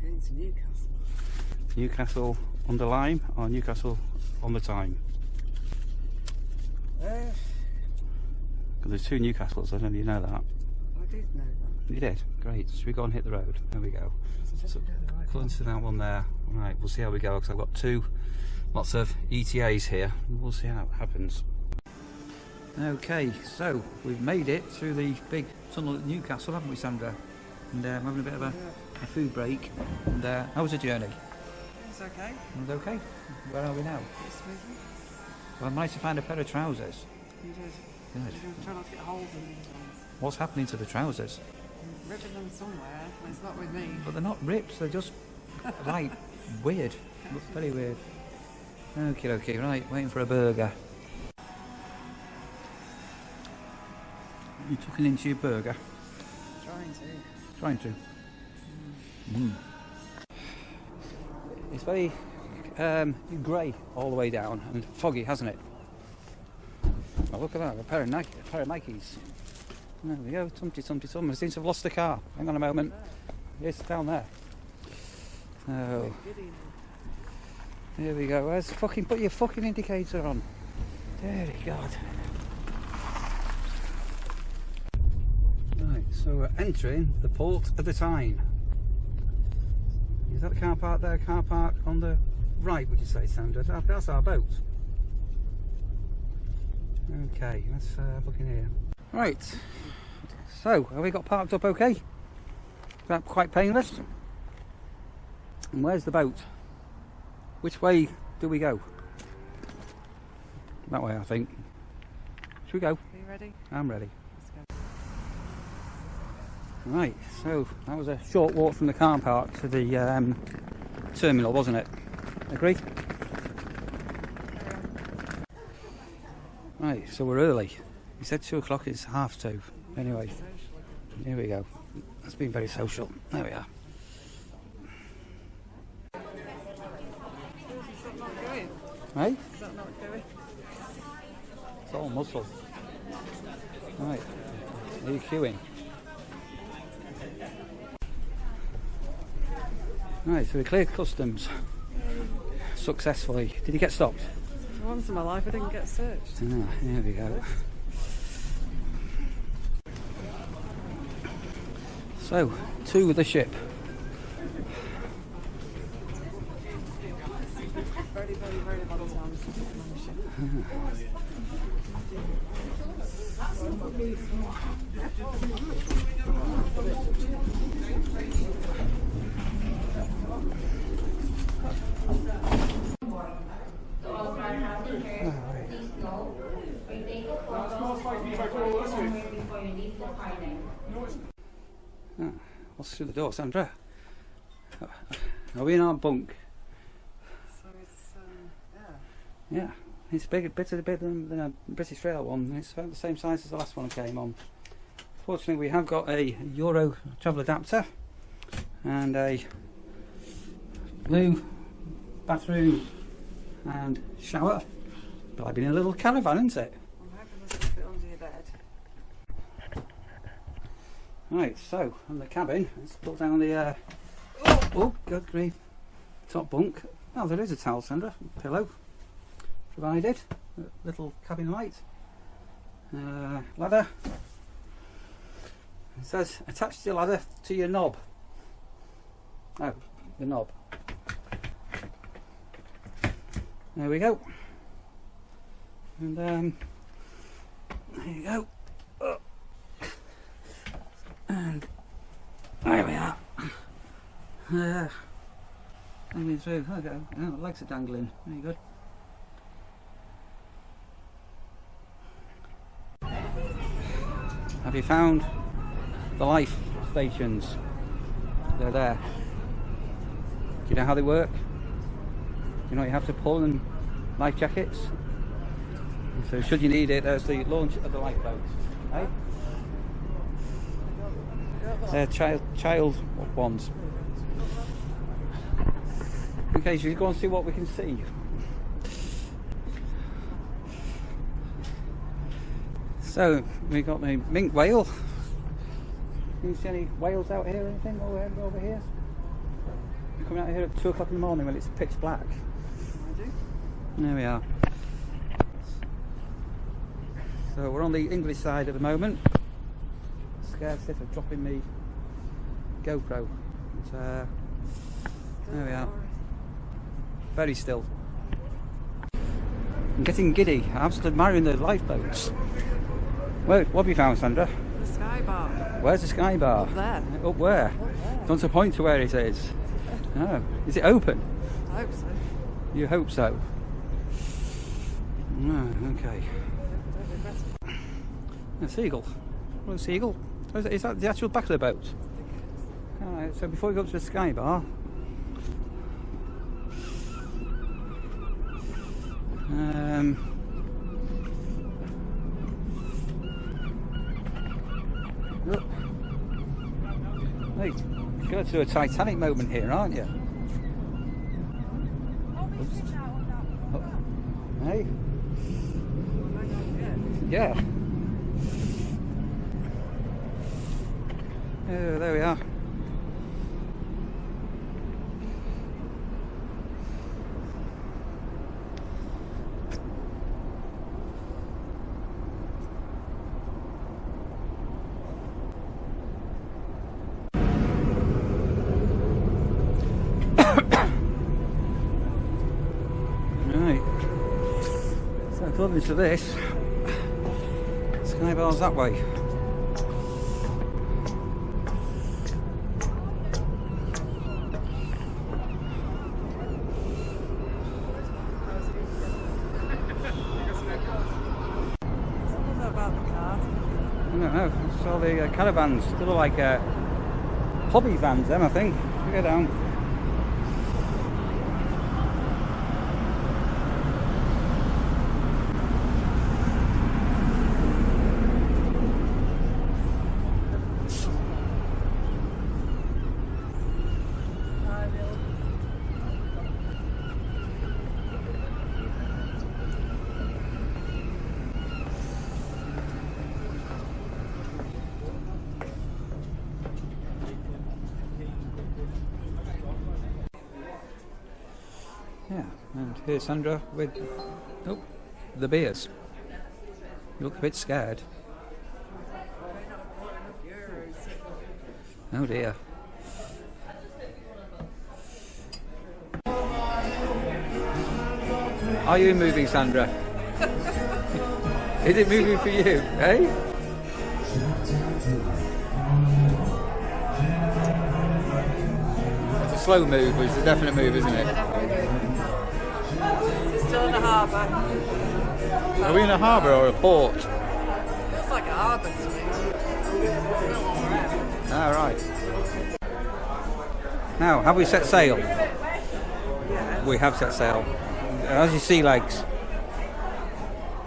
Going to Newcastle. Newcastle on the Lime or Newcastle on the Tyne? Because there's two Newcastles, I don't know if you know that. I did know that. You did? Great. Should we go and hit the road? There we go. So, according to that one there, right, we'll see how we go because I've got lots of ETAs here. We'll see how it happens. Okay, so we've made it through the big tunnel at Newcastle, haven't we, Sandra? And we're having a bit of a food break. And how was the journey? It's okay. It was okay. Where are we now? It's smoothly. Well, I managed to find a pair of trousers. You did. Good. You're going to try not to get holes in these ones. What's happening to the trousers? I'm ripping them somewhere, and it's not with me. But they're not ripped, they're just like weird. Looks very weird. Okay, right, waiting for a burger. You tucking into your burger? Trying to. It's very grey all the way down and foggy, hasn't it? Oh, look at that, a pair of Nikes. There we go, tumty. I seem to have lost the car. Hang on a moment. It's down there. Oh. Here we go. Where's fucking, put your fucking indicator on. There God. Right, so we're entering the port of the Tyne. Is that the car park there? Car park on the right, would you say, Sandra? That's our boat. Okay, let's look in here. Right, so have we got parked up okay? Is that quite painless? And where's the boat? Which way do we go? That way, I think. Should we go? Are you ready? I'm ready. Let's go. Right, so that was a short walk from the car park to the terminal, wasn't it? Agree? Right, so we're early. He said 2 o'clock, it's 2:30. Anyway, here we go. That's been very social. There we are. Is that not going? Hey? Is that not going? It's all muscle. Right, are you queuing? Right, so we cleared customs successfully. Did you get stopped? For once in my life I didn't get searched. Ah, here we go. So, to the ship. Very long time since I've been on the ship. What's through the door, Sandra? Are we in our bunk? So it's, Yeah, it's bigger than a British Rail one. It's about the same size as the last one I came on. Fortunately, we have got a Euro travel adapter and a blue bathroom and shower. But I've been in a little caravan, isn't it? I'm hoping there's a bit under your bed. Right, so on the cabin, let's put down the oh, good grief, top bunk. Oh, there is a towel, Sandra, pillow provided, a little cabin light, ladder. It says attach the ladder to your knob. Oh, the knob. There we go. And there you go. And there we are. Dangling through. There we go. Oh, the legs are dangling. Very good. Have you found the life stations? They're there. Do you know how they work? You know, you have to pull in life jackets. So should you need it, there's the launch of the lifeboats. Eh? They're child ones. Okay, should we go and see what we can see? So we got the minke whale. Can you see any whales out here or anything over here? You're coming out here at 2 o'clock in the morning when it's pitch black. I do. There we are. So we're on the English side at the moment. Scared stiff of dropping me GoPro. But, there we are. Very still. I'm getting giddy. I'm still admiring the lifeboats. Where, what have you found, Sandra? The Sky Bar. Where's the Sky Bar? Up there. Up where? Up there. Don't to point to where it is. Oh, is it open? I hope so. You hope so. Oh, okay. A seagull. What a seagull. Is that the actual back of the boat? Alright, so before we go up to the Sky Bar, look. Hey, you're going to do a Titanic moment here, aren't you? Oh. Hey? Yeah. Oh, there we are. Right. So according to this, Sky Bar's that way. I don't know, it's all the caravans, they look like hobby vans them, I think. Go down. Yeah, and here's Sandra with the beers. You look a bit scared. Oh dear. Are you moving, Sandra? Is it moving for you, eh? It's a slow move, but it's a definite move, isn't it? It's still in the harbour. Are we in a harbour or a port? Feels like a harbour to me. Ah, right. Now, have we set sail? Yeah. We have set sail. How's your sea legs?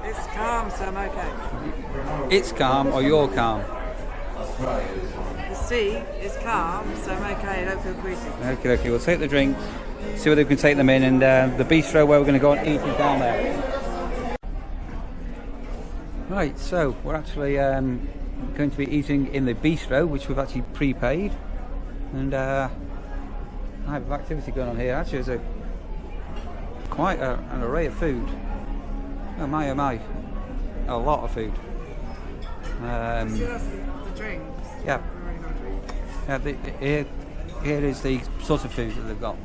It's calm, so I'm okay. It's calm or you're calm? The sea is calm, so I'm okay. I don't feel greasy. Okay, we'll take the drinks, see whether we can take them in, and the bistro where we're going to go and eat is down there. Right, so we're actually going to be eating in the bistro, which we've actually prepaid, and I have activity going on here. Actually, there's quite an array of food. Oh my, a lot of food. The drinks. Yeah. Here is the sort of food that they've got.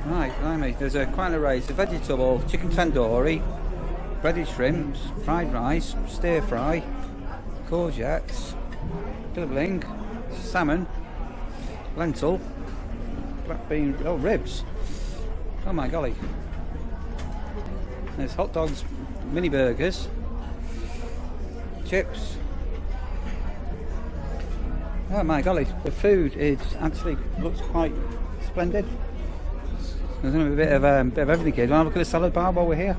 Right, blimey, there's quite an array. It's a vegetable, chicken tandoori, breaded shrimps, fried rice, stir fry, courgettes, dribbling, salmon, lentil, black bean, ribs. Oh my golly. There's hot dogs, mini burgers, chips. Oh my golly, the food looks quite splendid. There's going to be a bit of everything here. Do you want to have a look at the salad bar while we're here?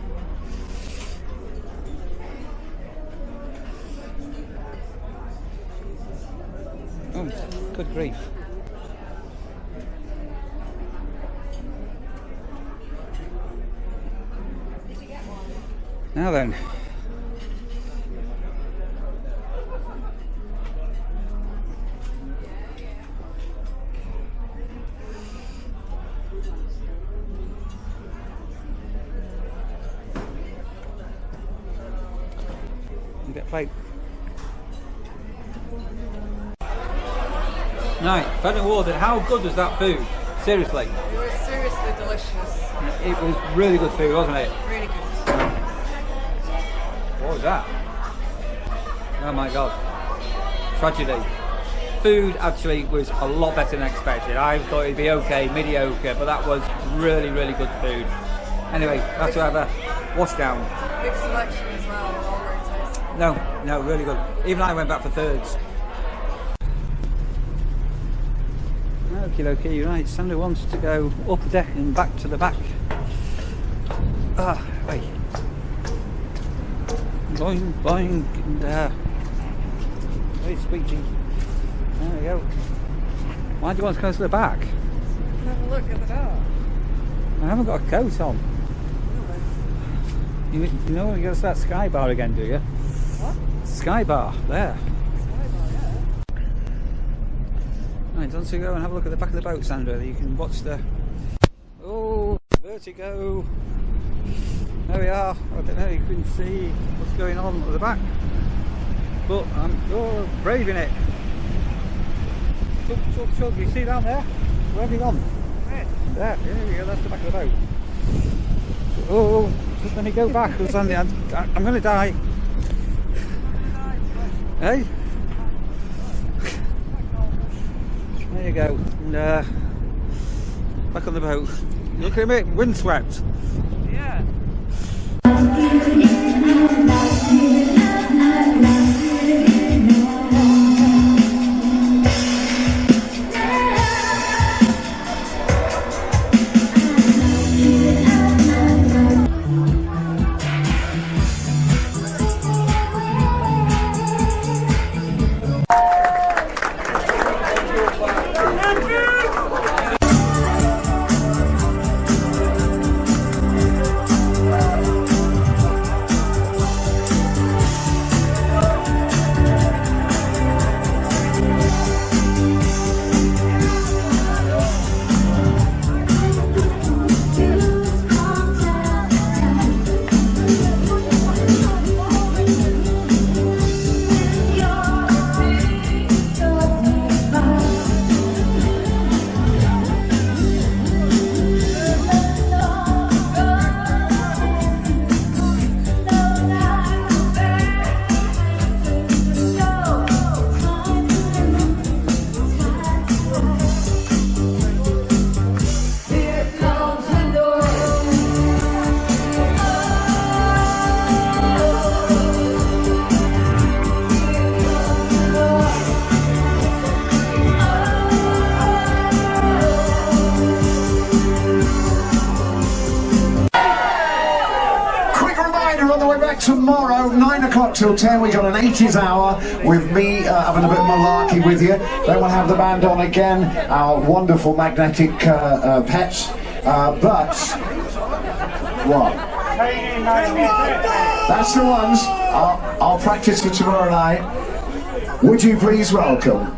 Oh, good grief. Now then. about. Right, Ferry Warden, how good was that food? Seriously. It was seriously delicious. It was really good food, wasn't it? Really good. What was that? Oh my god. Tragedy. Food actually was a lot better than expected. I thought it'd be okay, mediocre, but that was really, really good food. Anyway, that's whatever. Wash down. Big selection as well, all very tasty. No, really good. Even I went back for thirds. Okay, right, Sander wants to go up deck and back to the back. Wait. Boing, boing, and very squeaky. There we go. Why do you want to go to the back? Have a look at the door. I haven't got a coat on. You know when you go to that sky bar again, do you? What? Sky bar, there. Sky bar, yeah. Right, don't you go and have a look at the back of the boat, Sandra. You can watch the... Oh, vertigo. There we are. I don't know, you can see what's going on at the back. But you're braving it. Chug, chug, chug. You see down there? Where have you gone? Where? There we go. That's the back of the boat. Oh, just let me go back, because I'm going to die. Hey? There you go. And, back on the boat. Look at me, windswept. Yeah. Tomorrow, 9 o'clock till 10, we got an 80s hour with me having a bit of malarkey with you. Then we'll have the band on again, our wonderful magnetic pets. But, what? That's the ones. I'll practice for tomorrow night. Would you please welcome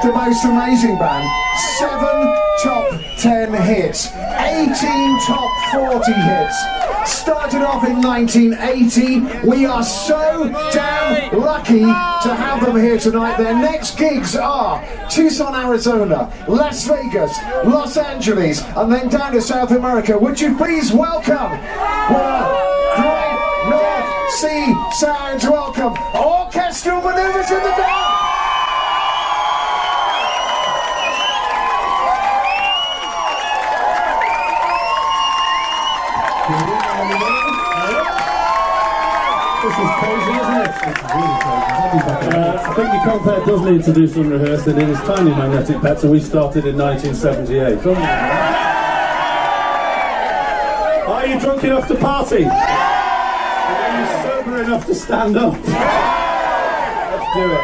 the most amazing band? 7 top 10 hits, 18 top 40 hits. Started off in 1980. We are so damn lucky to have them here tonight. Their next gigs are Tucson, Arizona, Las Vegas, Los Angeles, and then down to South America. Would you please welcome, with a great North Sea sounds, welcome Orchestral Maneuvers in the Dark! This is crazy, isn't it? It's really crazy. I think your compare does need to do some rehearsing. It is tiny magnetic pets, and we started in 1978. Are you drunk enough to party? Are you sober enough to stand up? Let's do it.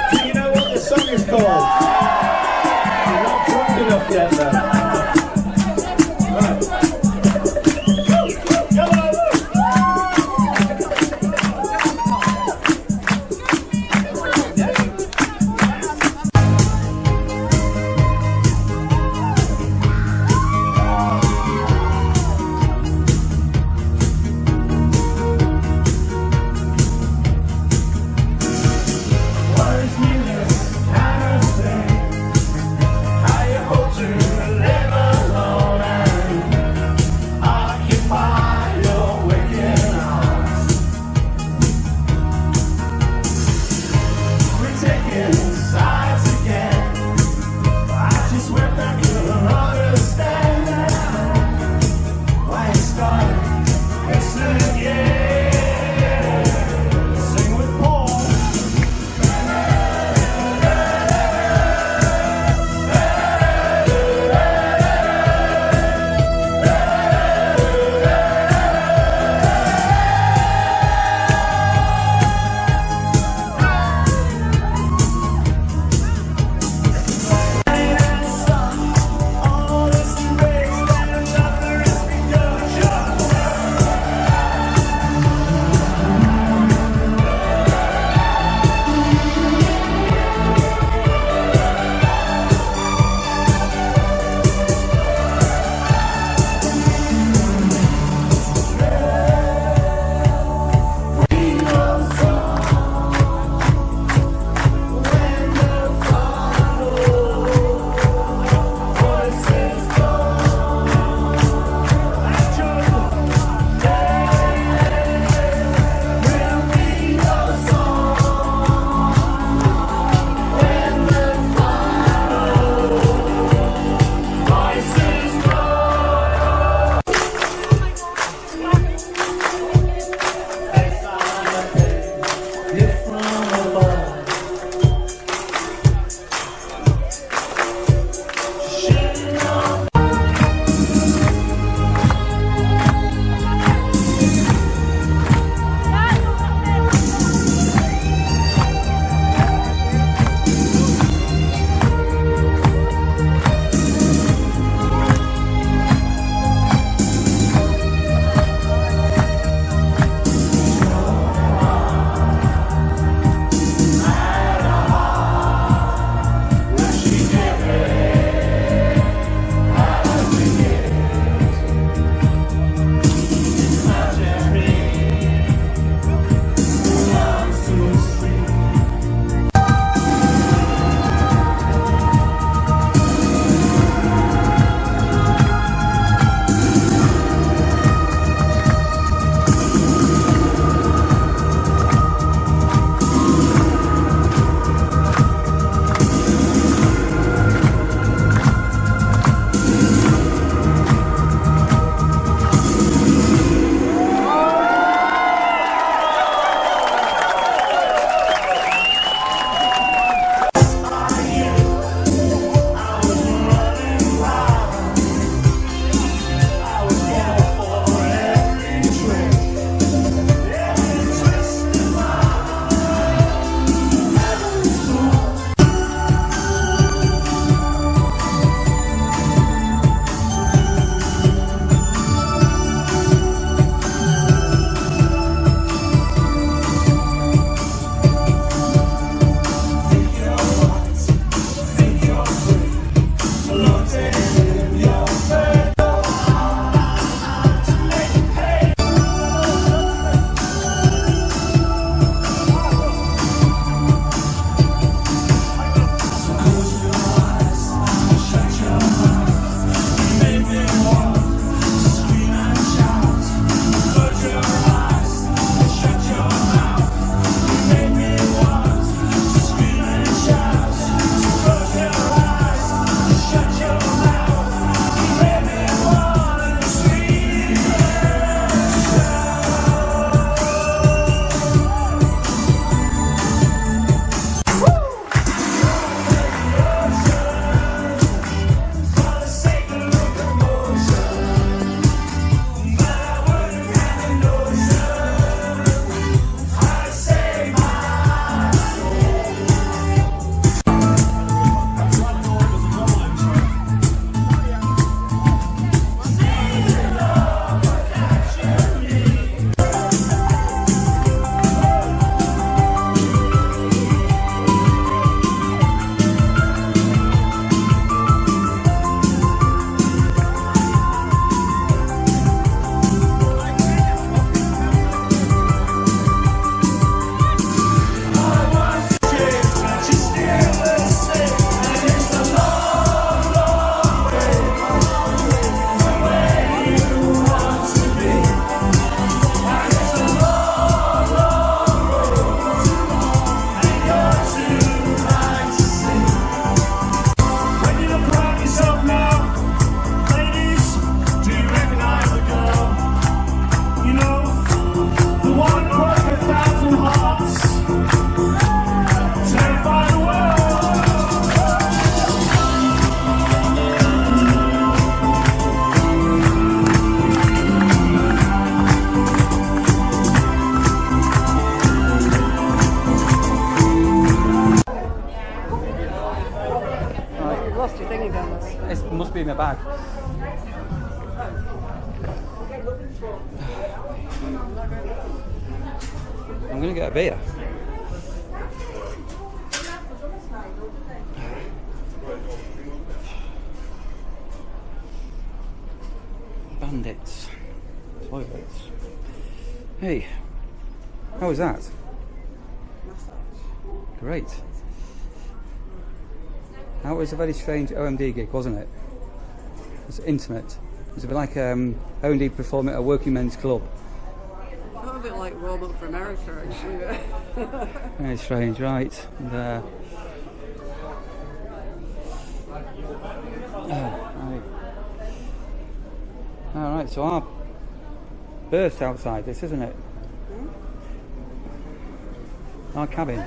Do you know what the song is called? You're not drunk enough yet then. in my bag. I'm going to get a beer. Bandits. Toilets. Hey, how was that? Great. That was a very strange OMD gig, wasn't it? It was intimate. It was a bit like OMD performing at a working men's club. Felt a bit like warm up for America, actually. Very strange, right? And, Alright, so our berth's outside this, isn't it? Our cabin.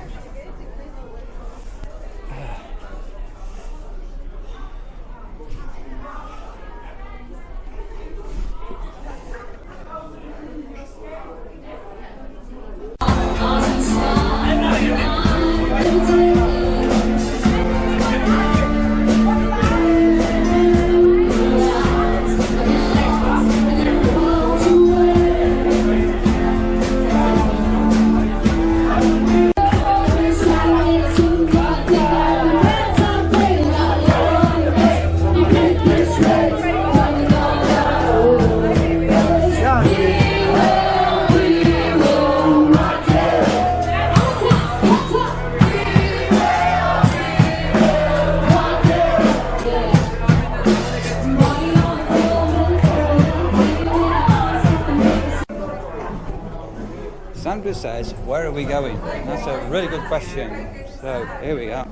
Sandra says, where are we going? That's a really good question. So, here we are.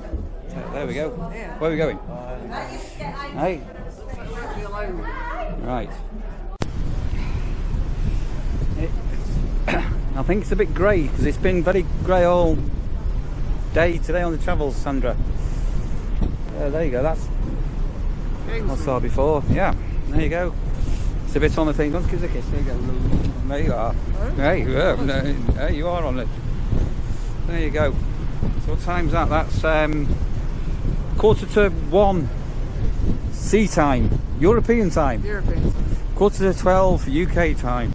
There we go. Where are we going? Hey? Right. I think it's a bit grey, because it's been very grey all day today on the travels, Sandra. There you go, that's what I saw before. Yeah, there you go. It's a bit on the thing. Don't give us a kiss. There you go. There you are. Hey, there you are on it. There you go. So what time's that? That's 1:45 sea time, European time. European time. 11:45 UK time.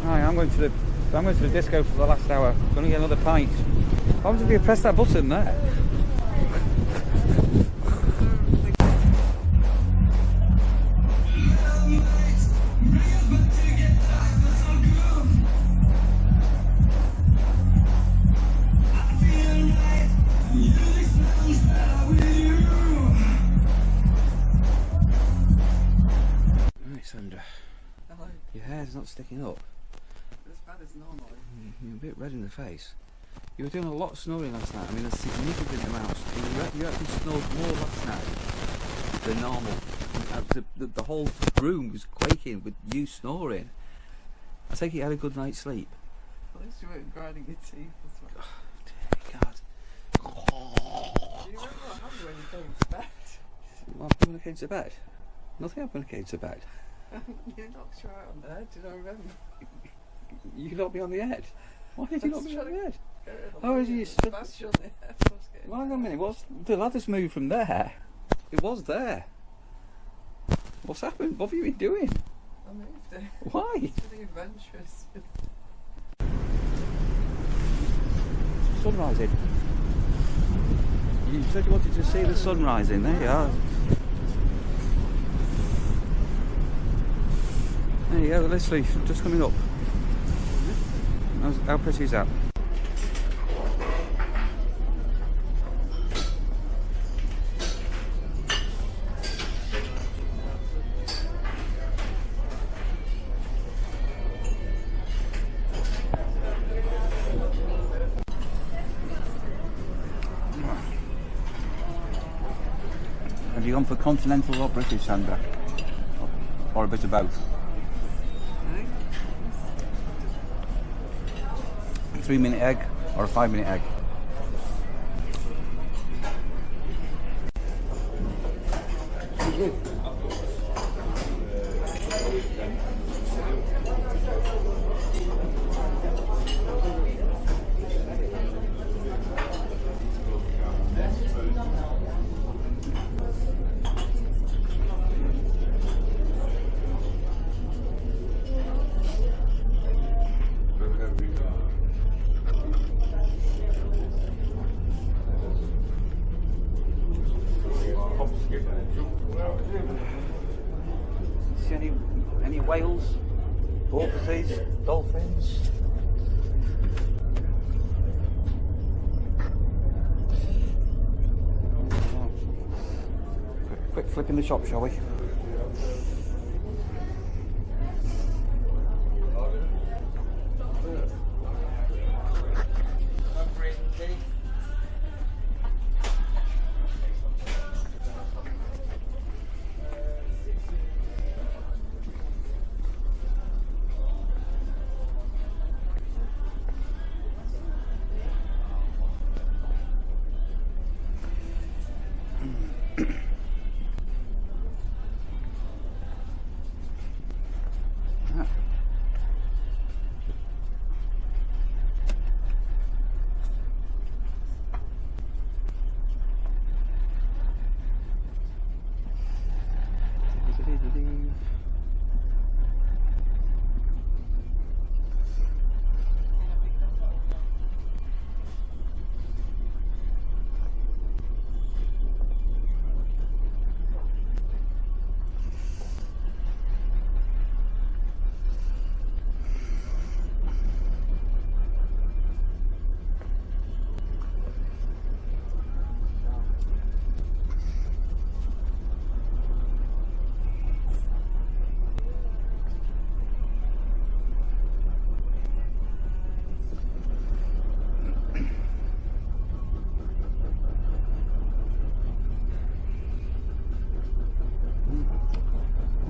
Right, I'm going to the disco for the last hour. I'm going to get another pint. What happens if you press that button there? Sandra, Hello. your hair's not sticking up. As bad as normal. You're a bit red in the face. You were doing a lot of snoring last night. I mean, a significant amount. You actually snored more last night than normal. The whole room was quaking with you snoring. I take it you had a good night's sleep. At least you weren't grinding your teeth as well. Oh, dear God. Do you remember what happened when you came to bed? What happened when I came to bed? Nothing happened when I came to bed. You knocked you out on the head, do you remember? You knocked me on the head. Why did you knock me on the head? Oh, is you stood? Bashed you on the head. Well, hang on a minute. What's the ladder's moved from there? It was there. What's happened? What have you been doing? I moved it. Why? It's really adventurous. Sun rising. You said you wanted to see the sun rising. There you are. There you go, literally just coming up. How pretty is that? Have you gone for continental or British, Sandra? Or a bit of both? A 3-minute egg or a 5-minute egg? whales, porpoises, dolphins. Quick flip in the shop, shall we?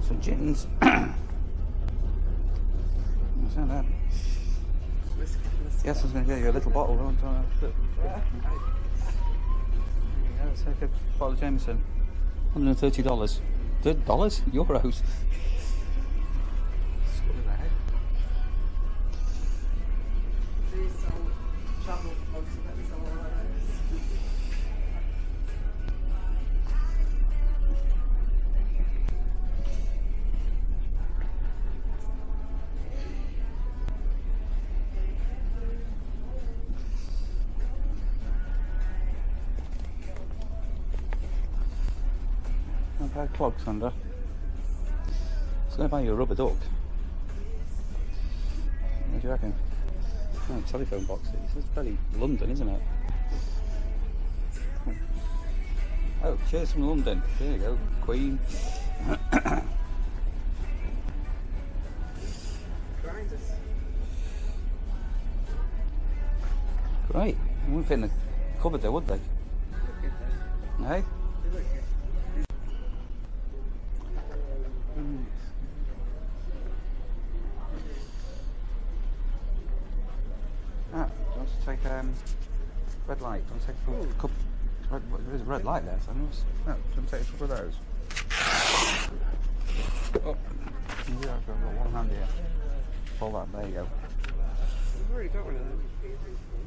Some gins. What's that? Yes, I was going to get you a little bottle. Let's take a bottle of Jameson. $130. $dollars? Euros? A pair of clogs under. I was going to buy you a rubber duck. What do you reckon? Oh, telephone boxes. It's very London, isn't it? Oh, cheers from London. There you go, Queen. Great. They wouldn't fit in the cupboard there, would they? Hey? Take red light. Don't take a couple. There's a red light there, so I'm going to take a couple of those. Oh, yeah, I've got one hand here. Pull that. There you go. You've already got one of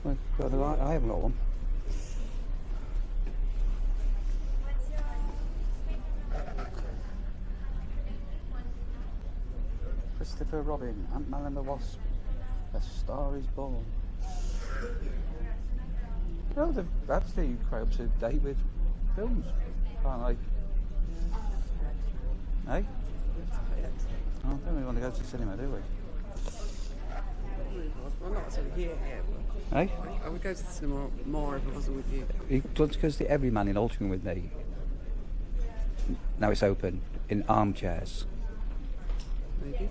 them. Well, I haven't got one. Christopher Robin, Ant-Man and the Wasp. A Star is Born. Well, they're actually quite up to date with films, aren't they? Hey? I don't really want to go to the cinema, do we? Well, not sort of here, but Hey? I would go to the cinema more if I wasn't with you. You want to go to the Everyman in Altrincham with me? Now it's open, in armchairs. Maybe.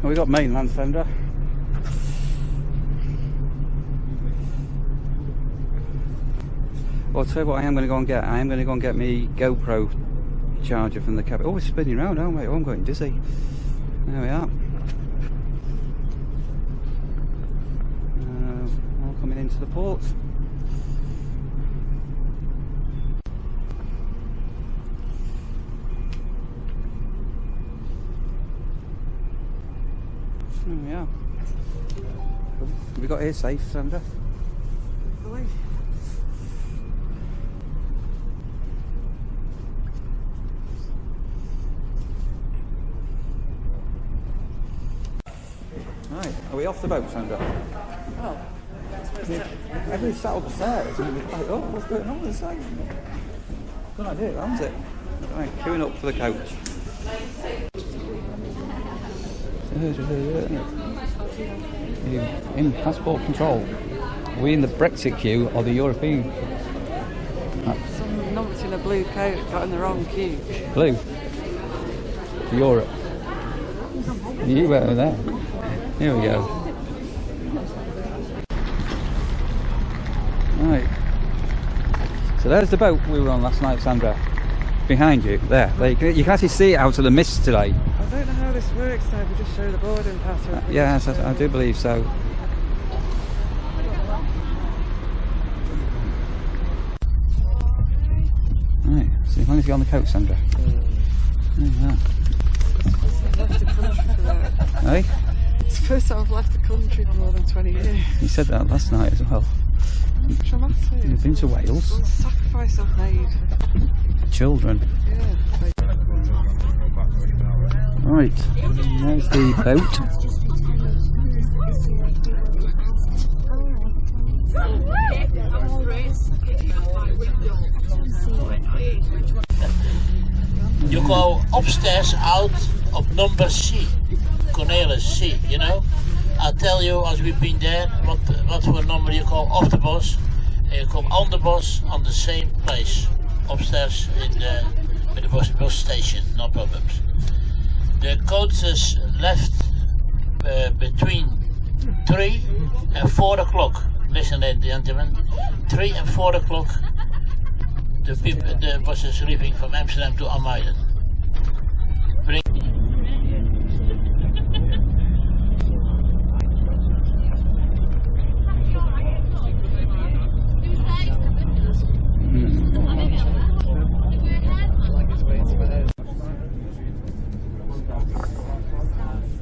Well, we got mainland fender. Well, I'll tell you what I am going to go and get. I am going to go and get me GoPro charger from the cabin. Oh, we're spinning around, aren't we? Oh, I'm going dizzy. There we are. All coming into the port. There we are. Have we got here safe, Sandra? Believe. Right, are we off the boat, Sandra? Oh, Everybody's sat upstairs and we're like, oh, what's going on this side? Good idea, isn't it? Right, queuing up for the coach. In passport control. Are we in the Brexit queue or the European? Some numpty in a blue coat got in the wrong queue. Blue. For Europe. You were there. Here we go. Right. So there's the boat we were on last night, Sandra. Behind you, there. You can actually see it out of the mist today. I don't know how this works now, we just show the boarding pass. Yes, I do believe so. Right, so as long as you're on the coast, Sandra. Yeah. Left the country for that. Hey? It's the first time I've left the country for more than 20 years. You said that last night as well. Traumatic. You've been to Wales? What a sacrifice I've made. Children. Yeah. Right, there's the boat. You go upstairs out of number C, Cornelis C, you know. I'll tell you as we've been there what for number you call off the bus, and you come on the bus on the same place, upstairs in the bus station, no problems. The coaches left between 3 and 4 o'clock. Listen, ladies and gentlemen, 3 and 4 o'clock. The buses leaving from Amsterdam to Almeida.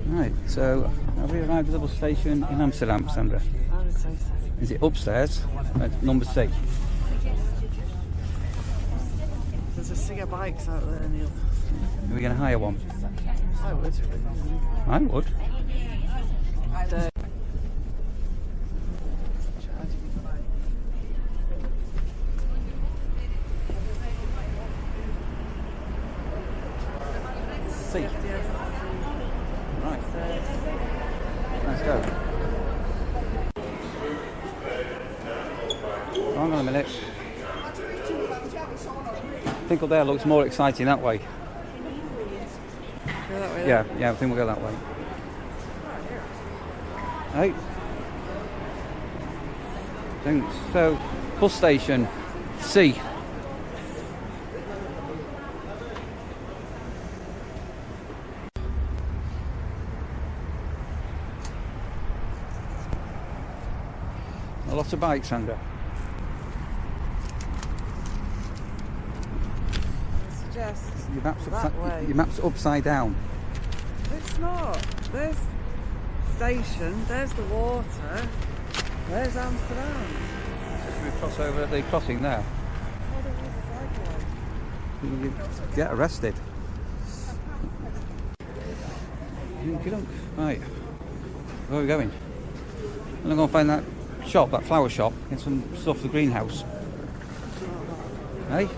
Right, so have we arrived at the bus station in Amsterdam, Sandra? I would say so. Is it upstairs at number C? There's a sea of bikes out there, Neil. Are we going to hire one? I would. I would. C. DFDS. Right. Let's go. Hang on a minute. Tinkle there looks more exciting that way. Go that way. Yeah, I think we'll go that way. Hey. Thanks. So, bus station C. A lot of bikes, Sandra. Suggest Your map's upside down. it's not. There's station, there's the water, there's Amsterdam. Should we cross over at the crossing there? Oh, there is a cyclone. You get arrested. Right. Where are we going? I'm going to find that shop, that flower shop, get some stuff for the greenhouse. Hey?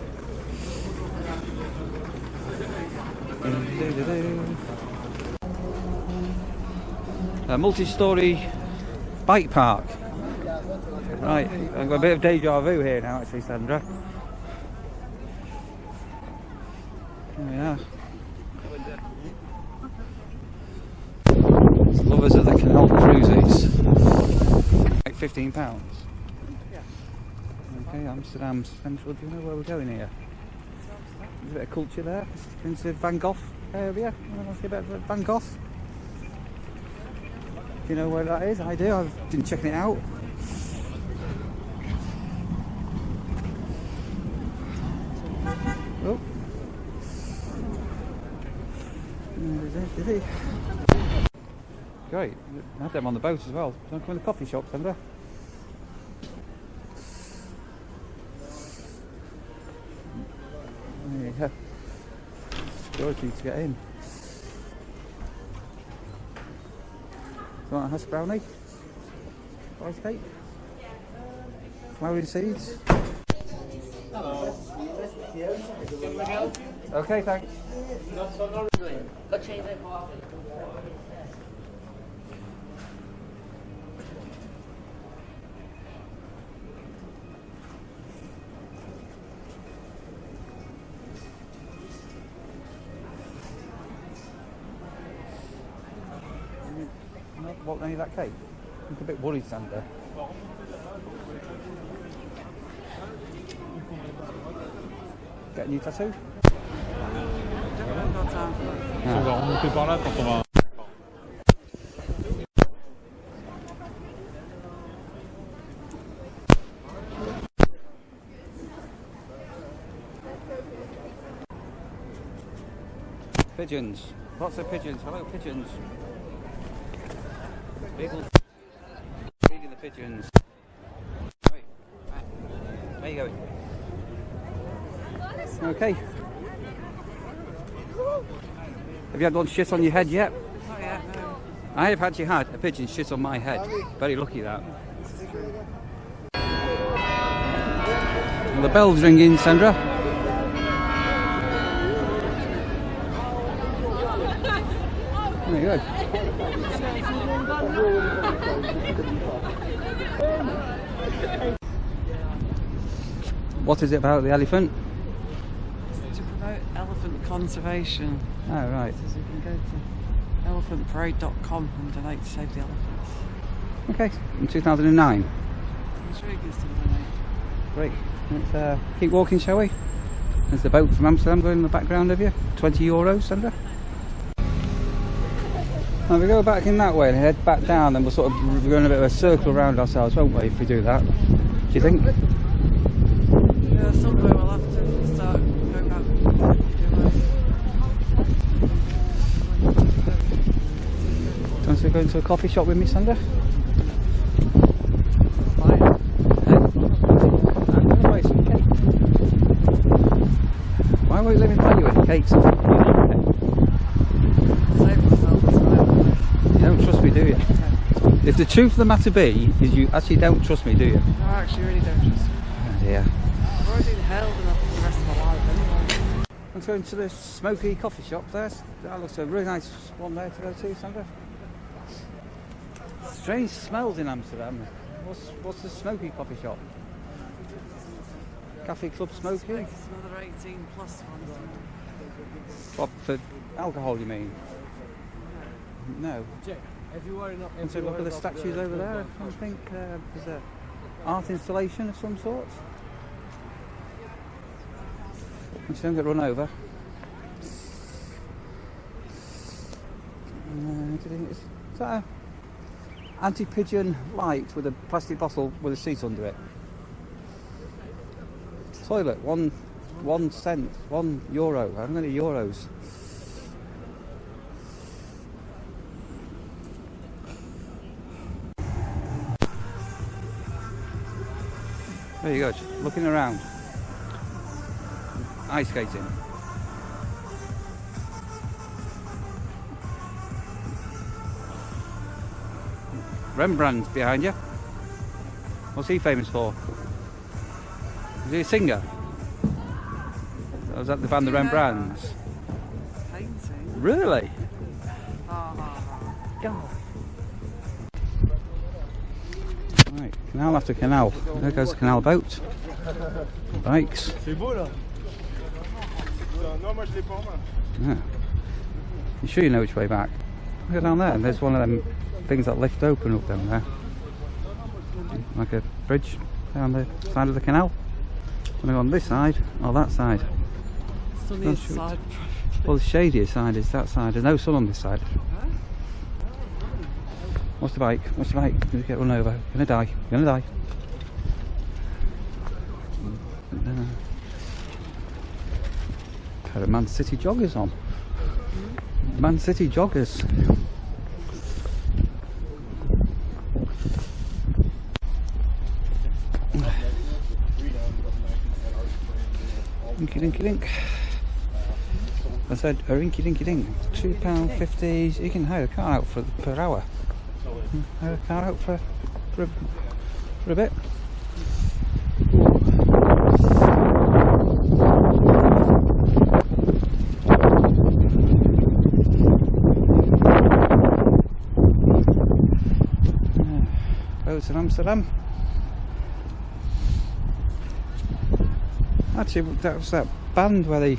A multi-storey bike park. Right, I've got a bit of deja vu here now actually, Sandra. There we are. It's lovers of the canal cruises. Like £15. Yeah. Okay, Amsterdam Central. Do you know where we're going here? There's a bit of culture there. Into Van Gogh area. I want to see a bit of Van Gogh. Do you know where that is? I do. I've been checking it out. Oh. Is he? Great. I had them on the boat as well. Don't come in the coffee shop, Sandra. There you go. Security to get in. Do you want a hash brownie? Rice cake? Flowering seeds? Hello. Okay, thanks. Not want any of that cake? I'm a bit worried, Sandra. Get a new tattoo? Got time for it. On ne fait par là quand on va. Pigeons. Lots of pigeons. Hello, pigeons. People feeding the pigeons. Right. There you go. Okay. Have you had one shit on your head yet? Not yet, no. I have actually had a pigeon shit on my head. Very lucky that. Well, the bell's ringing, Sandra. There you go. What is it about the elephant? To promote elephant conservation. Oh, right. So you can go to elephantparade.com and donate to save the elephants. Okay, in 2009. I'm sure you can still donate. Great. Let's keep walking, shall we? There's the boat from Amsterdam going in the background of you. €20, Sandra. Now we go back in that way and head back down, then we'll sort of go in a bit of a circle around ourselves, won't we, if we do that? Do you think? Yeah, somewhere we'll have to start going back. Do you want to go into a coffee shop with me, Sandra? Bye. I'm going to buy some cake. Why won't you let me buy you any cakes? Save myself the time. You don't trust me, do you? If the truth of the matter be is you actually don't trust me, do you? No, I actually really don't trust you. Oh dear. I've already been held enough for the rest of my life anyway. Let's go into the smoky coffee shop there. That looks a really nice one there to go to, Sandra. Strange smells in Amsterdam. What's the smoky coffee shop? Cafe Club Smoky? It's another 18 plus one. What, for alcohol you mean? No. And so look at the statues over there. I think there's an art installation of some sort. Let's don't get run over. Is that a anti-pigeon light with a plastic bottle with a seat under it? Toilet, one cent, €1. How many euros? There you go, just looking around. Ice skating. Rembrandt's behind you. What's he famous for? Is he a singer? Or was that the band the Rembrandts? Painting. Really? God. Right, canal after canal. There goes the canal boat. Bikes. C'est beau là. Non, moi je l'ai pas en main. Yeah. You sure you know which way back? Look down there, and there's one of them things that lift open up down there. Like a bridge down the side of the canal. Want to go on this side or that side? Sunniest side. Well, the shadier side is that side. There's no sun on this side. What's the bike? What's the bike? Gonna get run over. Gonna die. Gonna die. Pair of Man City joggers on. Man City joggers. Rinky dinky dink. I said a rinky dinky dink. £2.50. You can hire a car out per hour. Hire a car out for a bit. boats in Amsterdam. Actually, that was that band where they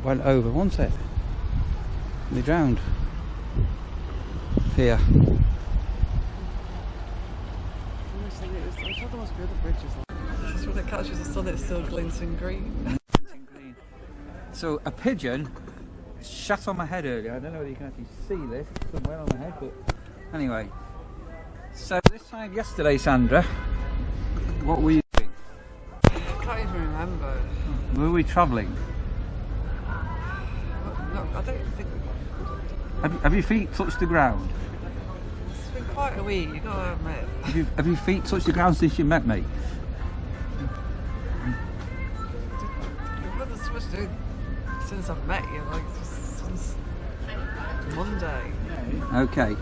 went over, wasn't it? They drowned. Here. I thought there must be other bridges. Just when it catches the sun, it's still glinting green. So a pigeon shat on my head earlier. I don't know whether you can actually see this somewhere on my head, but anyway. So this time yesterday, Sandra, what were you doing? I can't even remember. Were we travelling? No, I don't think. Have your feet touched the ground? It's been quite a week, you gotta admit. Have your feet touched the ground since you met me? What there's so much to do since I've met you, like since Monday. Okay.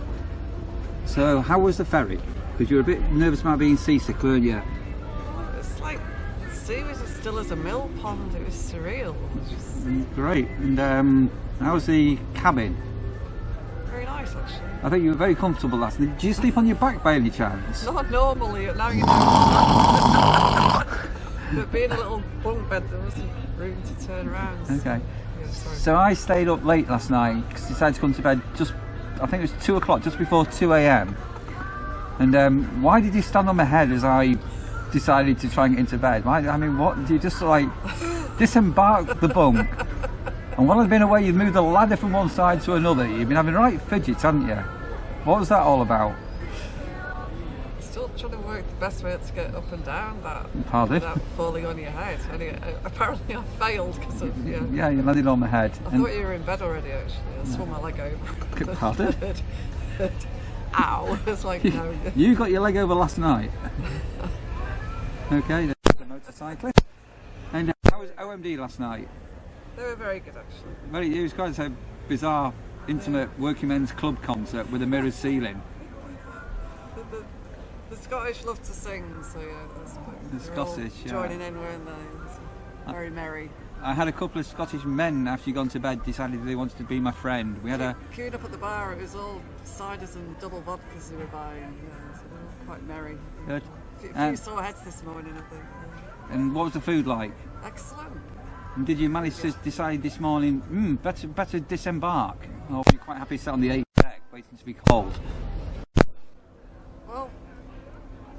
So how was the ferry? Because you were a bit nervous about being seasick, weren't you? It's like the sea was as still as a mill pond. It was surreal. It was just Great. And how was the cabin? very nice, actually. I think you were very comfortable last night. Did you sleep on your back by any chance? Not normally, now you know. But being a little bunk bed, there wasn't room to turn around. Okay. Yeah, sorry. So I stayed up late last night because I decided to come to bed just, I think it was 2 o'clock, just before 2 a.m. And why did you stand on my head as I decided to try and get into bed? Why, I mean, what, did you just like disembark the bunk? And while I've been away, you've moved the ladder from one side to another. You've been having right fidgets, haven't you? What was that all about? Still trying to work the best way to get up and down that without falling on your head. And apparently I failed because of Yeah, you landed on my head. I thought you were in bed already. Actually, I swung my leg over. Pardon? Ow! It's like no. You got your leg over last night. Okay, there's the motorcyclist. And how was OMD last night? They were very good, actually. It was quite a bizarre, intimate working men's club concert with a mirrored ceiling. The Scottish love to sing, so yeah, that's quite. The Scottish, yeah. Joining in, weren't they? It was very merry. I had a couple of Scottish men after you'd gone to bed decided they wanted to be my friend. We had queued up at the bar. It was all ciders and double vodkas they were buying. Yeah, so they were quite merry. Good. A few sore heads this morning, I think. Yeah. And what was the food like? Excellent. And did you manage to decide this morning, better disembark? Or were you quite happy sat on the 8th deck waiting to be called? Well,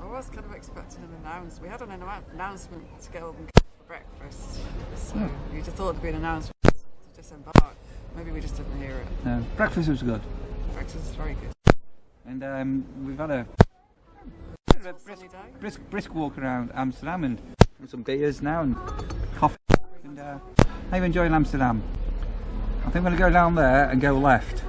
I was kind of expecting an announcement. We had an announcement to get up and go for breakfast. So you'd have thought there'd be an announcement to disembark. Maybe we just didn't hear it. No, breakfast was good. Breakfast is very good. And we've had a brisk walk around Amsterdam and some beers now and coffee. And how are you enjoying Amsterdam? I think I'm going to go down there and go left.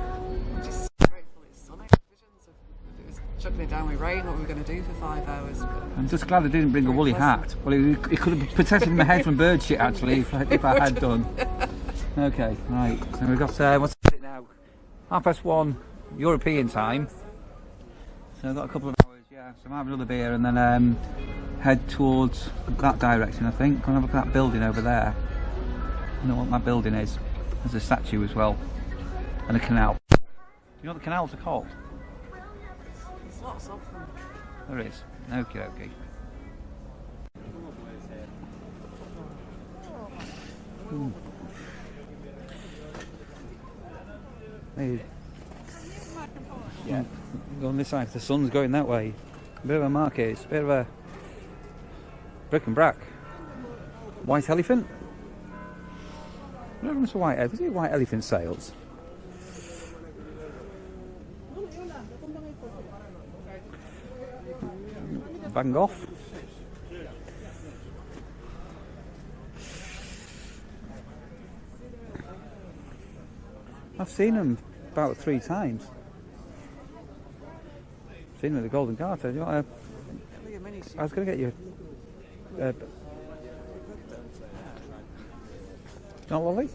Just grateful it's sunny. Visions of if it was chucking it down with rain, what we were going to do for 5 hours. I'm just glad I didn't bring a woolly hat. Well, it could have protected my head from bird shit actually if I had done. Okay, right. So we've got what's it now? 1:30 European time. So I've got a couple of hours. Yeah. So I might have another beer and then head towards that direction. I think. Gonna have a look at that building over there. I know what that building is. There's a statue as well, and a canal. Do you know what the canals are called? There's lots of them. There is. Okay, okay. Hey. Yeah. Go on this side. The sun's going that way. A bit of a market. It's a bit of a brick and brack. White elephant. What happens to white elephant? Is it white elephant sales? Van Gogh. I've seen them about 3 times. Seen them at the Golden Garter. You want I was going to get you. Not Lolly?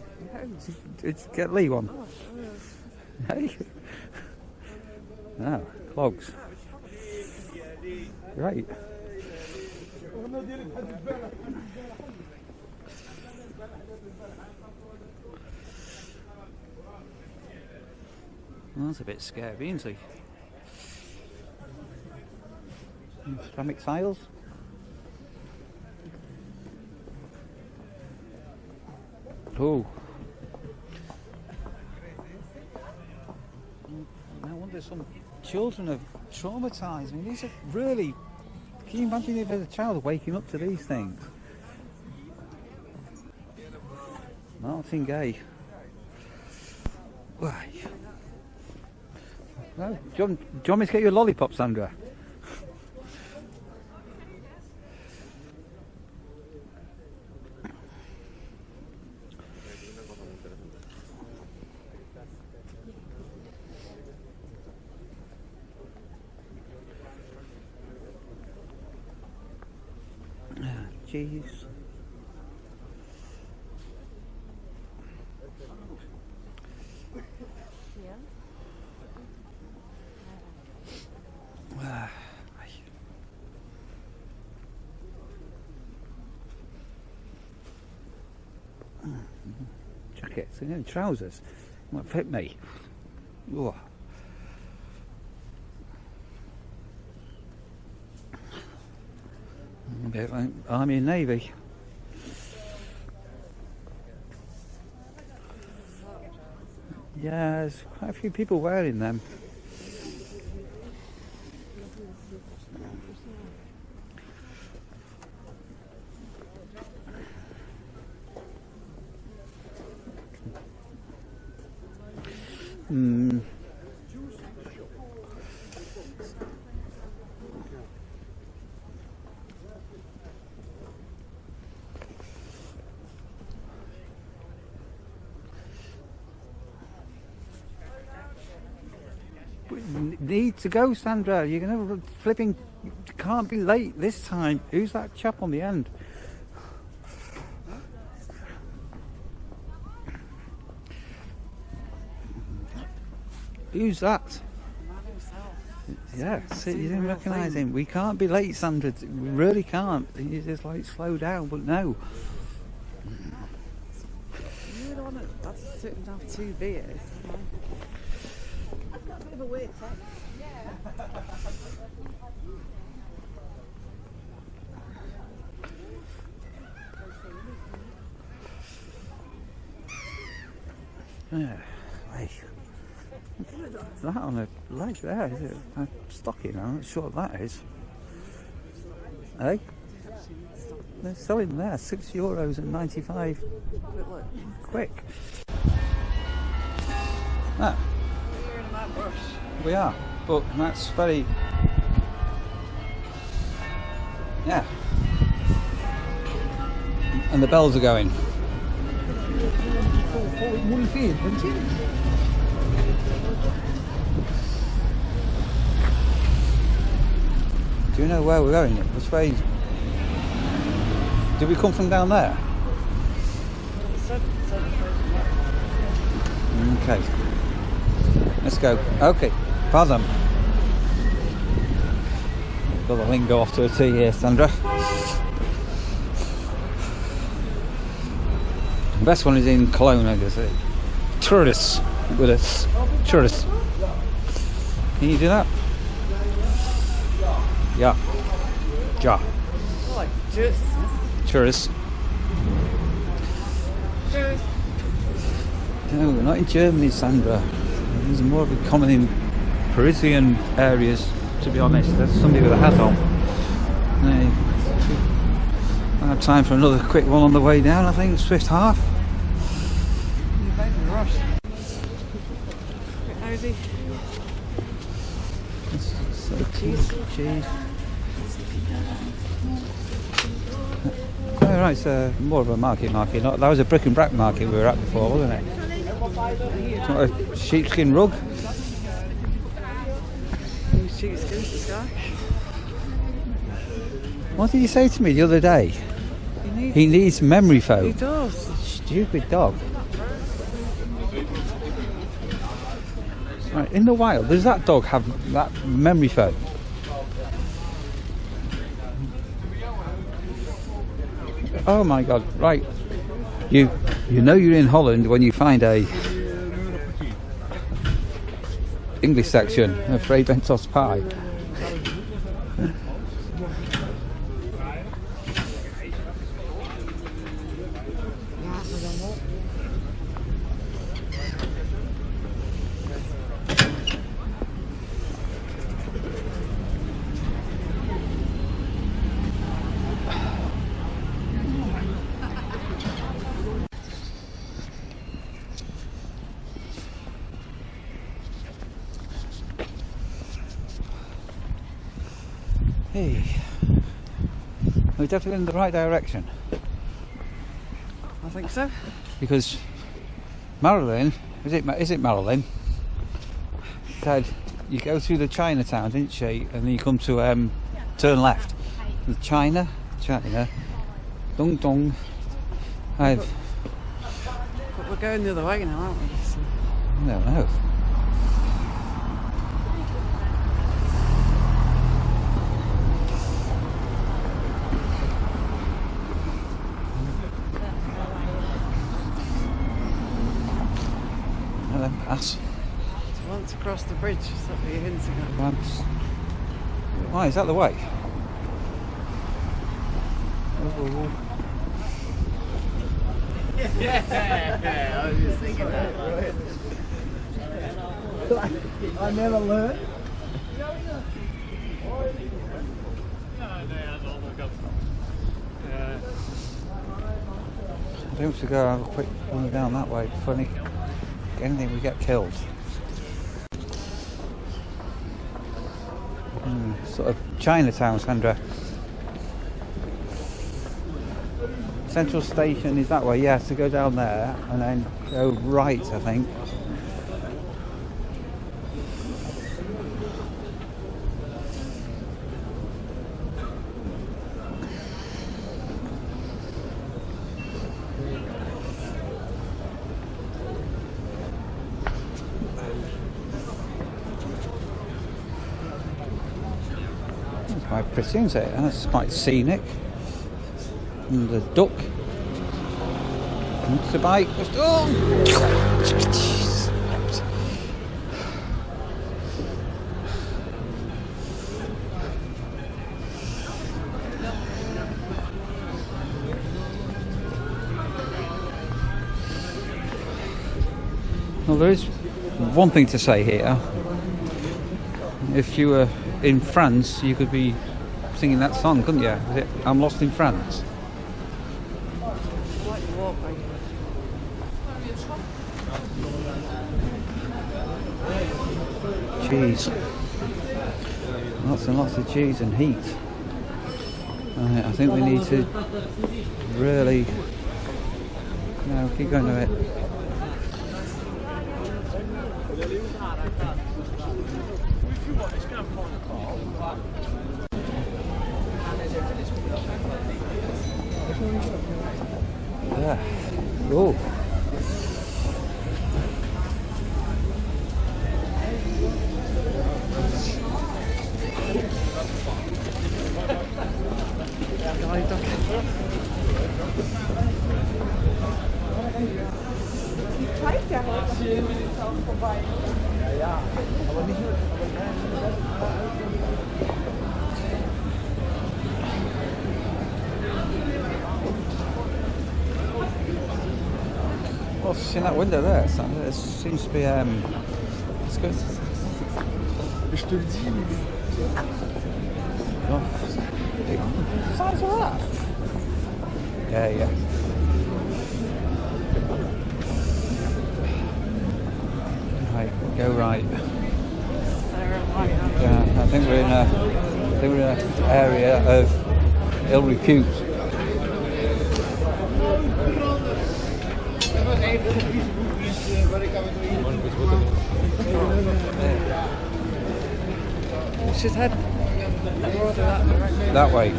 Get Lee one. Hey. Oh, clogs. Right. Well, that's a bit scary, isn't he? Ceramic tiles. Oh. No wonder some children are traumatised. I mean, these are really... Can you imagine if a child waking up to these things? Martingale. Why? No, do you want me to get you a lollipop, Sandra? Jeez. Jackets, you know, trousers won't fit me. Ugh. A bit like Army and Navy. Yeah, there's quite a few people wearing them. Need to go, Sandra. You're gonna flipping. Can't be late this time. Who's that chap on the end? Who's that? Yeah, see, you didn't recognise him. We can't be late, Sandra. We really can't. You just like slow down, but no. You're the one that's sitting down 2 beers. A bit of a weird thing. Yeah, hey. What's that on a leg there? Is it a stocking? I'm not sure what that is. Hey? They're selling them there, €6.95. Quick. Ah. We're in that bush. We are, but that's very... Yeah. And the bells are going. Do you know where we're going? Which way? Did we come from down there? Okay. Let's go. Okay. Pardon. Got the lingo off to a T here, Sandra. The best one is in Cologne, I guess. Tourists with us. Tourists. Can you do that? Yeah. Ja. Like, just. Tourists. Tourists. No, we're not in Germany, Sandra. There's more of a common in Parisian areas, to be honest. There's somebody with a hat on. I have time for another quick one on the way down, I think. Swift half. You're making a rush. Bit nosy. So cheese. Oh, right, it's more of a market. That was a brick and brack market we were at before, wasn't it? It's not a sheepskin rug. Sheepskin, this guy. What did you say to me the other day? He needs memory foam. He does. Stupid dog. Right, in the wild, does that dog have that memory foam? Oh my God! Right, you know you're in Holland when you find a English section of Ferry Bentos pie. Hey, we're definitely in the right direction. I think so. Because Marilyn, is it Marilyn? Said you go through the Chinatown, didn't she? And then you come to turn left. China, dong dong. But we're going the other way now, aren't we? So. I don't know. Pass. Do you want to cross the bridge? Is that what you're hinting at? Once. Why, is that the way? Oh. Yeah, I was just thinking that. I never learned. I think we should go have a quick run down that way. Funny. Anything we get killed. Sort of Chinatown, Sandra. Central Station is that way, yeah, so go down there and then go right, I think. It's quite pretty, isn't it? And it's quite scenic. And the duck. Motorbike. Oh! Well, there is one thing to say here. If you were in France, you could be singing that song, couldn't you? Is it I'm Lost in France? Cheese. Lots and lots of cheese and heat. I think we need to really... No, keep going to it. Yeah. Oh. What's in that window there? There seems to be let's go. Je te le dis. Oh, big size of that. Yeah. Right, go right. Yeah, I think we're in an area of ill repute. We should head that way.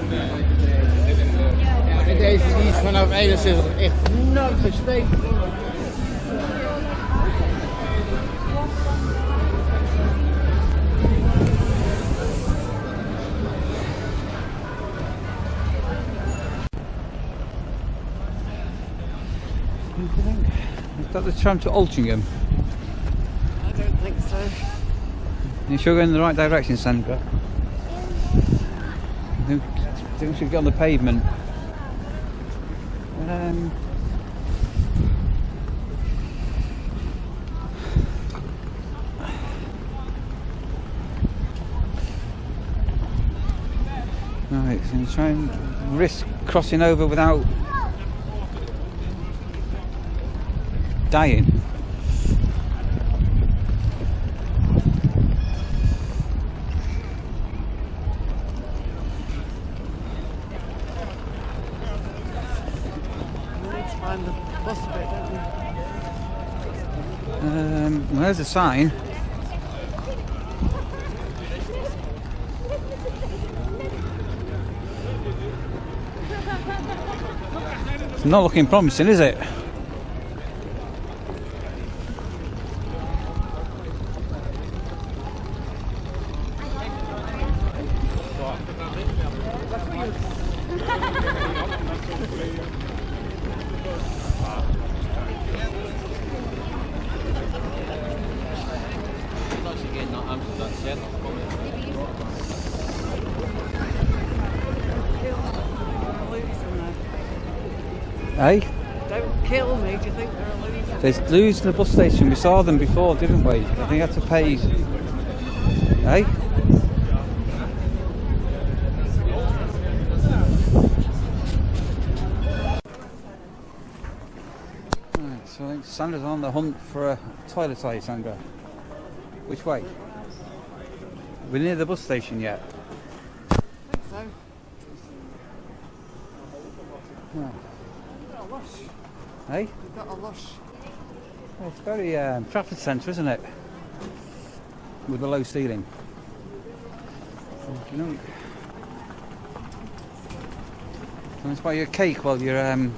Deze die is vanaf 71 echt nooit gestegen. Is that the tram to Altrincham? I don't think so. You sure we're going in the right direction, Sandra? I think we should get on the pavement. and you try and risk crossing over without dying. We need to find the bus bit, don't we? Well, there's a sign. It's not looking promising, is it? Hey? Don't kill me, do you think they're a loser? There's loos in the bus station. We saw them before, didn't we? I think you had to pay. Hey? Right, so I think Sandra's on the hunt for a toilet, are you, Sandra? Which way? We're near the bus station yet. I think so. Yeah. We've got a lush. Hey? We've got a lush. It's very Trafford Centre, isn't it? With the low ceiling. You know, can I buy you a cake while you're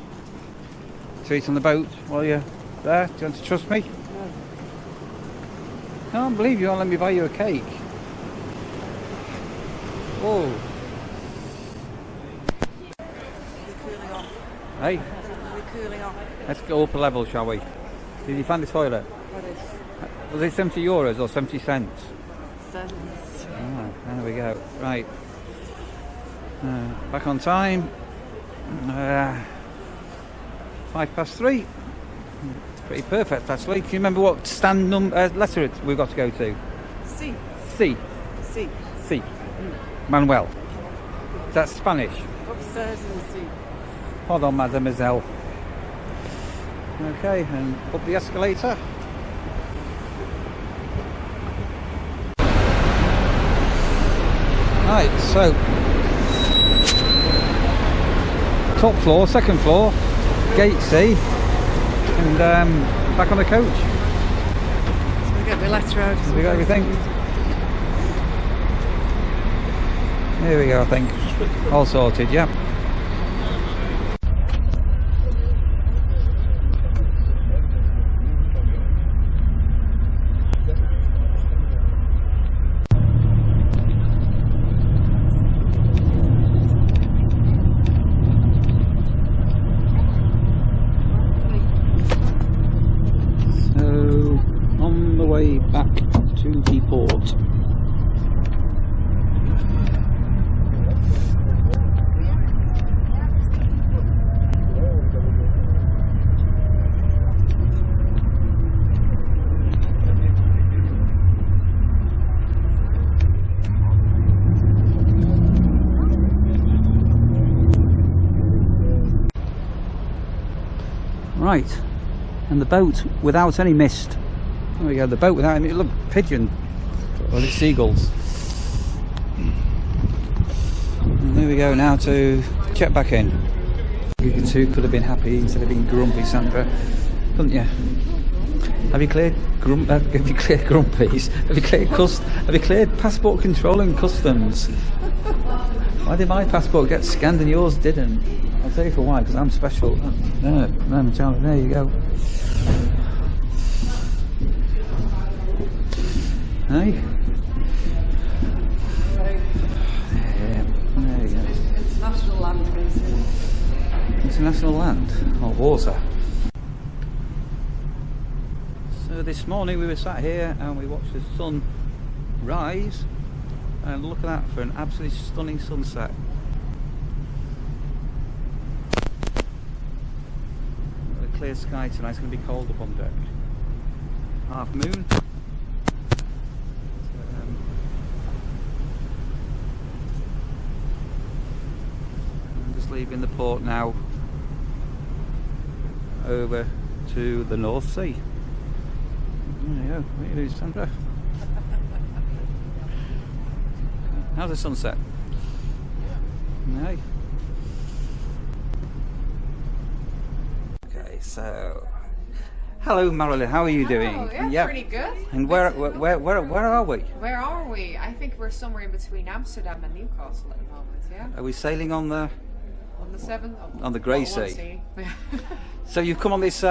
to eat on the boat while you're there? Do you want to trust me? No. I can't believe you won't let me buy you a cake. Oh. We're cooling off. Hey, We're cooling off. let's go up a level, shall we? Did you find the toilet? What is? Was it 70 euros or 70 cents? Cents. Oh, there we go. Right. Back on time. 3:05. It's pretty perfect, actually. Do you remember what stand letter we've got to go to? C. C. C. C. Manuel. That's Spanish. Upstairs in the C. Hold on, mademoiselle. Okay, and up the escalator. Right, so top floor, second floor, gate C, and back on the coach. So we get the letter out. Have we got everything? Here we go, I think. All sorted, yeah. Back to the port. Right, and the boat without any mist. There we go, the boat without any, look, pigeon, or it's seagulls. And there we go now to check back in. You two could have been happy instead of being grumpy, Sandra, couldn't you? Have you cleared grumpies? Have you cleared passport control and customs? Why did my passport get scanned and yours didn't? I'll tell you for why, because I'm special. No, Charlie, there you go. Hey? Yeah, there you go. International land, basically. International land, or water. So this morning we were sat here and we watched the sun rise, and look at that for an absolutely stunning sunset. A clear sky tonight, it's going to be cold up on deck. Half moon. just leaving the port now over to the North Sea. There you go. What are you doing, Sandra? How's the sunset? Hey. Okay, so hello Marilyn, how are you doing? Yeah, pretty good. And where are we? Where are we? I think we're somewhere in between Amsterdam and Newcastle at the moment, yeah? Are we sailing on the Seven? On the Grey Sea. So you've come on this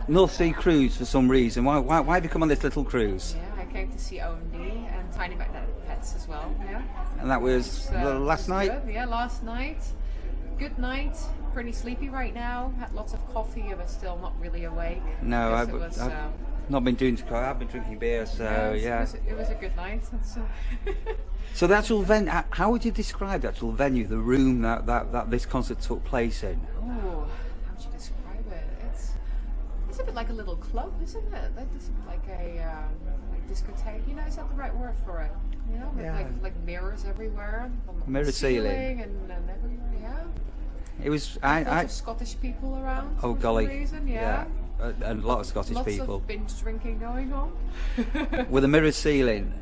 North Sea cruise for some reason. Why have you come on this little cruise? Yeah, I came to see OMD and Tiny Magnetic Pets as well, yeah. And that was last night? Good. Yeah, last night. Good night. Pretty sleepy right now. Had lots of coffee, but still not really awake. No, I've not been doing. I've been drinking beer, so yeah. It was a good night. So the actual venue. How would you describe the actual venue, the room that this concert took place in? Oh, how would you describe it? It's a bit like a little club, isn't it? It's like a like discotheque. You know, is that the right word for it? You know, with like mirrors everywhere, mirror ceiling and everywhere. Yeah. It was. Lots of Scottish people around. Oh for golly! Some reason, yeah. And a lot of Scottish people. Lots of binge drinking going on. With a mirror ceiling.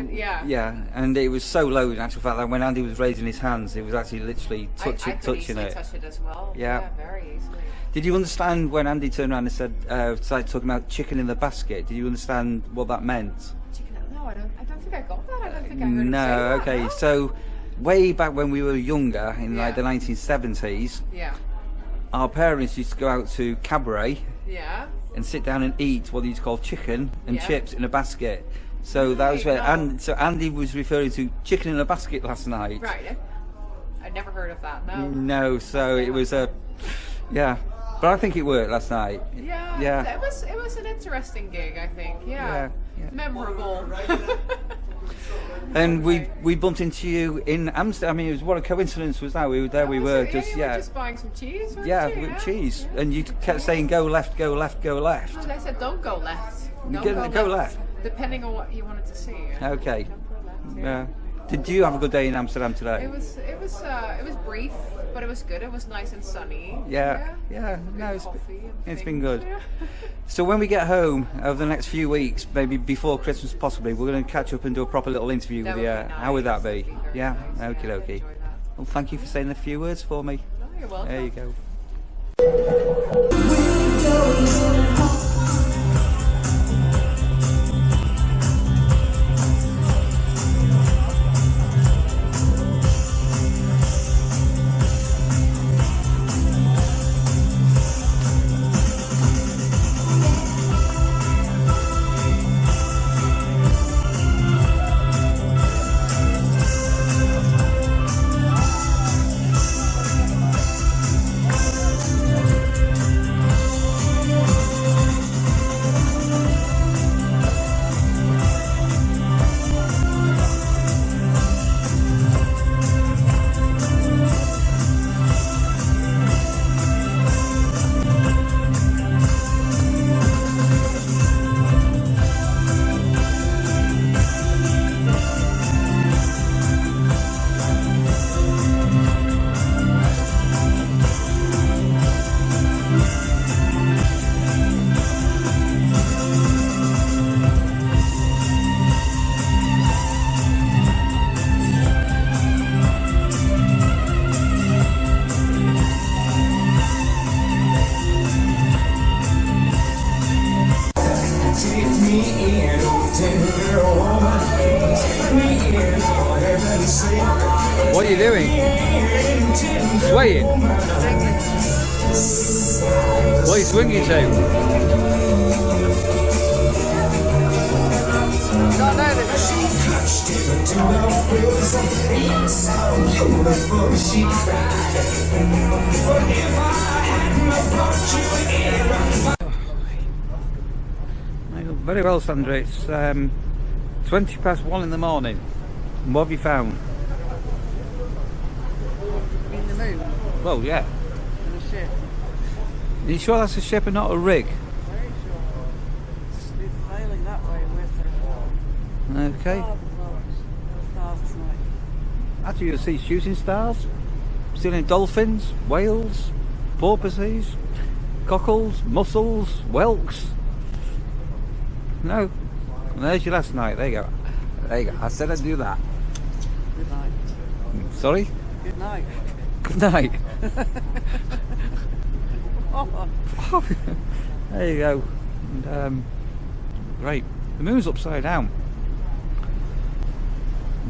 Yeah. Yeah, and it was so low in actual fact that when Andy was raising his hands, it was actually literally touching I it. touch it as well. Yeah. Very easily. Did you understand when Andy turned around and said, started talking about chicken in the basket? Did you understand what that meant? No, I don't think I got that. I don't think I heard him say that. Okay. No? So way back when we were younger, in like the 1970s, our parents used to go out to cabaret and sit down and eat what they used to call chicken and chips in a basket. So that was where so Andy was referring to chicken in a basket last night. Right. I'd never heard of that. No. No. So it was a but I think it worked last night. Yeah. It was an interesting gig, I think. Yeah. Memorable. And we bumped into you in Amsterdam. I mean, it was what a coincidence was that? We were there. We were just buying some cheese. With cheese, and you kept saying go left, go left, go left. No, they said don't go left. Go left. Depending on what you wanted to see. Okay. Did you have a good day in Amsterdam today? It was brief, but it was good. It was nice and sunny. Yeah. No, it's been good. So when we get home over the next few weeks, maybe before Christmas possibly, we're going to catch up and do a proper little interview with you. Nice. How would that be? Yeah. Nice. Okay. Well, thank you for saying a few words for me. No, you're welcome. There you go. What are you doing? Swaying? What are you swinging to? Very well, Sandra. It's 1:20 in the morning. And what have you found? In the moon. Well, yeah. In a ship. Are you sure that's a ship and not a rig? Very sure. It's been sailing that way with Okay. stars tonight. Actually, you'll see shooting stars. Seen any dolphins, whales, porpoises, cockles, mussels, whelks? No. Well, there's your last night. There you go. There you go. I said I'd do that. Good night. Sorry? Good night. Good night. Oh. There you go. And, great. The moon's upside down.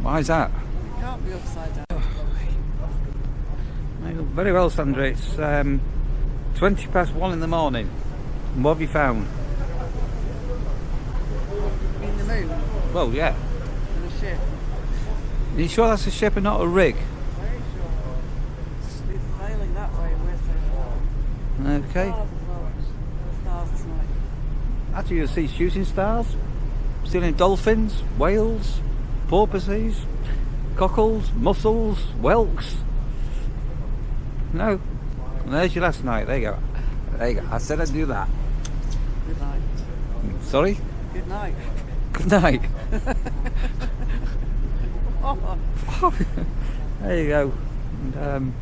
Why is that? It can't be upside down. Very well, Sandra. It's 20 past 1 in the morning. And what have you found? In the moon. Well, yeah. In a ship. Are you sure that's a ship and not a rig? Very sure. It's sailing that way and we're sailing. Okay. Stars as well. Stars tonight. Actually, you'll see shooting stars. Seen any dolphins, whales, porpoises, cockles, mussels, whelks? No. Well, there's your last night. There you go. There you go. I said I'd do that. Good night. Sorry? Good night. Good night. Oh. There you go. And,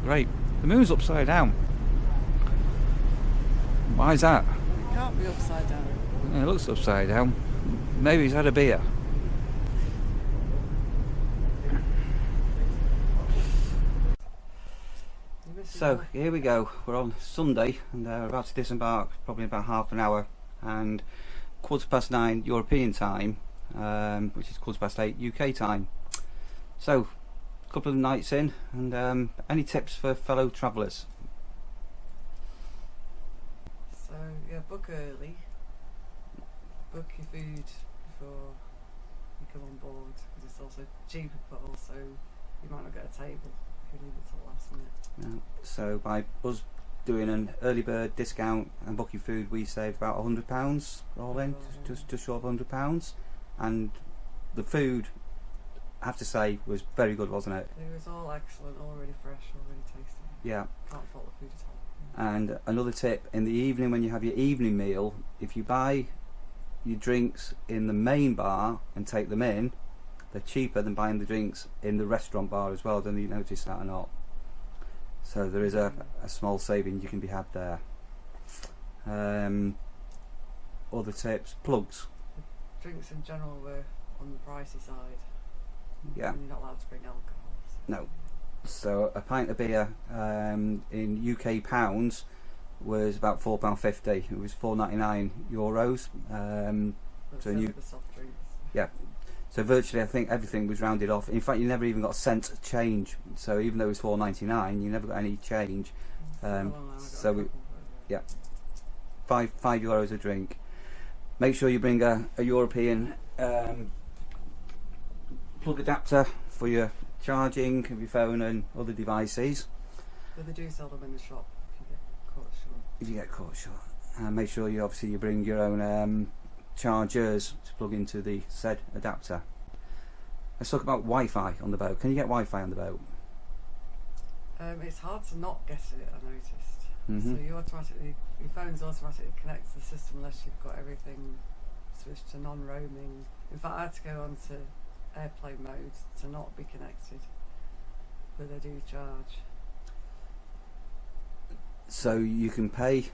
great. The moon's upside down. Why is that? It can't be upside down. Yeah, it looks upside down. Maybe he's had a beer. So here we go. We're on Sunday and we're about to disembark probably in about half an hour, and 9:15 European time, which is 8:15 UK time. So a couple of nights in, and any tips for fellow travellers? So yeah, book early. Book your food before you come on board, because it's also cheaper, but also you might not get a table if you leave it till the last minute. So by us doing an early bird discount and booking food, we saved about £100 all in, just short of £100, and the food, I have to say, was very good, wasn't it? It was all excellent, all really fresh, all really tasty. Yeah. Can't fault the food at all. And another tip, in the evening when you have your evening meal, if you buy your drinks in the main bar and take them in, they're cheaper than buying the drinks in the restaurant bar as well. Don't you notice that or not? So there is a small saving you can be had there. Other tips, plugs. The drinks in general were on the pricey side. Yeah. And you're not allowed to bring alcohol. So. No. So a pint of beer in UK pounds was about £4.50. It was €4.99. But So so you- with the soft drinks. Yeah. So virtually, I think everything was rounded off. In fact, you never even got a cent change. So even though it was £4.99, you never got any change. So we, yeah, €5 a drink. Make sure you bring a European plug adapter for your charging of your phone and other devices. But they do sell them in the shop if you get caught short. If you get caught short, and make sure you obviously you bring your own chargers to plug into the said adapter. Let's talk about Wi-Fi on the boat. Can you get Wi-Fi on the boat? It's hard to not get it, I noticed. Mhm. So your phone's automatically connects to the system unless you've got everything switched to non-roaming. In fact, I had to go onto airplane mode to not be connected, but they do charge. So you can pay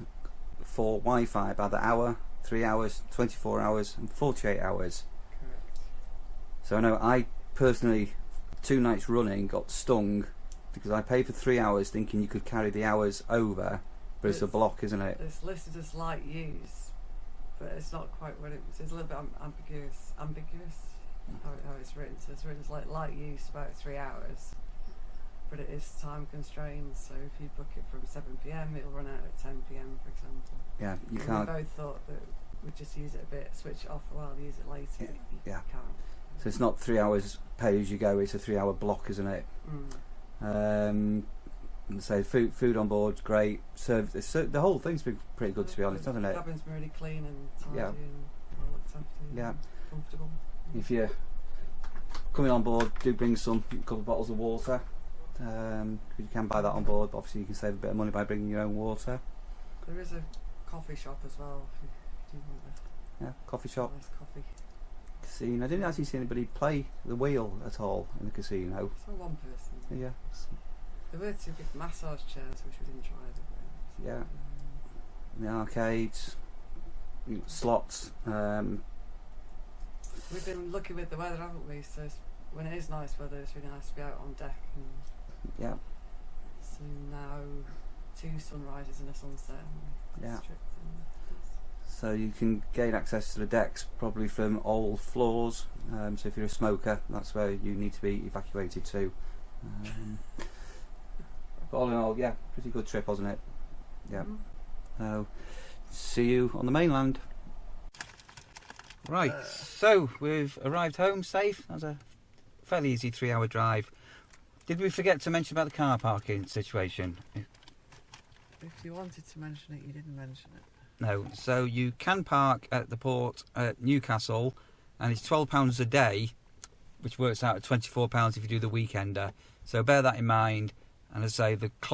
for Wi-Fi by the hour, 3 hours, 24 hours and 48 hours. Correct. So I know I personally, 2 nights running, got stung because I paid for 3 hours thinking you could carry the hours over, but it's a block, isn't it? It's listed as light use, but it's not quite what it's a little bit ambiguous how it's written. So it's written as like light use about 3 hours, but it is time constrained, so if you book it from 7 PM it'll run out at 10 PM, for example. Yeah, you And can't. we both thought that we'd just use it a bit, switch it off a while, use it later. Yeah, You yeah. can't. So it's not 3 hours pay as you go, it's a 3 hour block, isn't it? Mm. So food on board's great. Service, the whole thing's been pretty good, to be honest, hasn't The it? cabin's been really clean and tidy Yeah. and well looked after. Yeah. And comfortable. If you're coming on board, do bring a couple of bottles of water. You can buy that on board, but obviously you can save a bit of money by bringing your own water. There is a coffee shop as well if you do want Yeah, coffee a shop, nice coffee. casino. I didn't actually see anybody play the wheel at all in the casino. So one person. Yeah. There were 2 big massage chairs, which we didn't try. Did we? Yeah. The arcades, slots. We've been lucky with the weather, haven't we? So when it is nice weather, it's really nice to be out on deck. And Yeah. so now 2 sunrises and a sunset. Yeah. Trip, So you can gain access to the decks probably from all floors. So if you're a smoker, that's where you need to be evacuated to. But all in all, yeah, pretty good trip, wasn't it? Yeah. So see you on the mainland. Right, so we've arrived home safe. That was a fairly easy 3-hour drive. Did we forget to mention about the car parking situation? If you wanted to mention it, you didn't mention it. No, so you can park at the port at Newcastle, and it's £12 a day, which works out at £24 if you do the weekender. So bear that in mind, and as I say, the clock